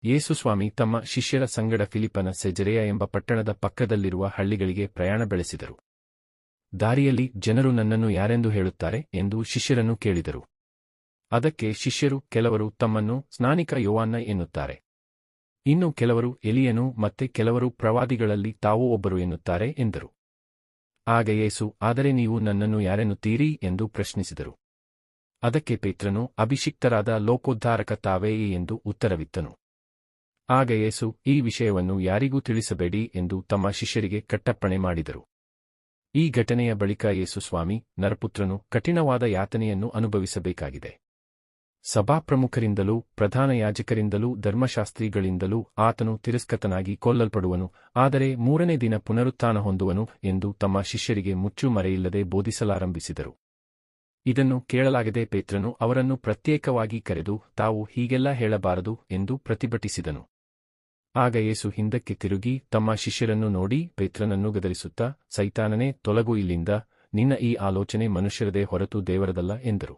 ಯೇಸುಸ್ವಾಮಿ ತಮ್ಮ ಶಿಷ್ಯರ ಸಂಗಡ ಫಿಲಿಪ್ಪನ ಸೆಜರೆಯ ಎಂಬ ಪಟ್ಟಣದ ಪಕ್ಕದಲ್ಲಿರುವ ಹಳ್ಳಿಗಳಿಗೆ ಪ್ರಯಾಣ ಬೆಳೆಸಿದರು. ದಾರಿಯಲ್ಲಿ ಜನರು ನನ್ನನ್ನು ಯಾರೆಂದು ಹೇಳುತ್ತಾರೆ ಎಂದು ಶಿಷ್ಯರನ್ನು ಕೇಳಿದರು. ಅದಕ್ಕೆ ಶಿಷ್ಯರು, ಕೆಲವರು ತಮ್ಮನ್ನು ಸ್ನಾನಿಕ ಯೋಹಾನ ಎನ್ನುತ್ತಾರೆ, ಇನ್ನು ಕೆಲವರು ಎಲಿಯನು, ಮತ್ತೆ ಕೆಲವರು ಪ್ರವಾದಿಗಳಲ್ಲಿ ತಾವೂ ಒಬ್ಬರು ಎನ್ನುತ್ತಾರೆ ಎಂದರು. ಆಗ ಯೇಸು, ಆದರೆ ನೀವು ನನ್ನನ್ನು ಯಾರೆನ್ನುತ್ತೀರಿ ಎಂದು ಪ್ರಶ್ನಿಸಿದರು. ಅದಕ್ಕೆ ಪೇತ್ರನು, ಅಭಿಷಿಕ್ತರಾದ ಲೋಕೋದ್ಧಾರಕ ತಾವೇ ಎಂದು ಉತ್ತರವಿತ್ತನು. ಆಗ ಯೇಸು, ಈ ವಿಷಯವನ್ನು ಯಾರಿಗೂ ತಿಳಿಸಬೇಡಿ ಎಂದು ತಮ್ಮ ಶಿಷ್ಯರಿಗೆ ಕಟ್ಟಪ್ಪಣೆ ಮಾಡಿದರು. ಈ ಘಟನೆಯ ಬಳಿಕ ಯೇಸುಸ್ವಾಮಿ, ನರಪುತ್ರನು ಕಠಿಣವಾದ ಯಾತನೆಯನ್ನು ಅನುಭವಿಸಬೇಕಾಗಿದೆ. ಸಭಾಪ್ರಮುಖರಿಂದಲೂ ಪ್ರಧಾನ ಯಾಜಕರಿಂದಲೂ ಧರ್ಮಶಾಸ್ತ್ರಿಗಳಿಂದಲೂ ಆತನು ತಿರಸ್ಕೃತನಾಗಿ ಕೊಲ್ಲಲ್ಪಡುವನು, ಆದರೆ 3ನೇ ದಿನ ಪುನರುತ್ಥಾನ ಹೊಂದುವನು ಎಂದು ತಮ್ಮ ಶಿಷ್ಯರಿಗೆ ಮುಚ್ಚು ಮರೆಯಿಲ್ಲದೆ ಬೋಧಿಸಲಾರಂಭಿಸಿದರು. ಇದನ್ನು ಕೇಳಲಾಗದೆ ಪೇತ್ರನು ಅವರನ್ನು ಪ್ರತ್ಯೇಕವಾಗಿ ಕರೆದು, ತಾವು ಹೀಗೆಲ್ಲ ಹೇಳಬಾರದು ಎಂದು ಪ್ರತಿಭಟಿಸಿದನು. ಆಗ ಯೇಸು ಹಿಂದಕ್ಕೆ ತಿರುಗಿ ತಮ್ಮ ಶಿಷ್ಯರನ್ನು ನೋಡಿ ಪೇತ್ರನನ್ನು ಗದರಿಸುತ್ತಾ, ಸೈತಾನನೇ, ತೊಲಗು ಇಲ್ಲಿಂದ, ನಿನ್ನ ಈ ಆಲೋಚನೆ ಮನುಷ್ಯರದೇ ಹೊರತು ದೇವರದಲ್ಲ ಎಂದರು.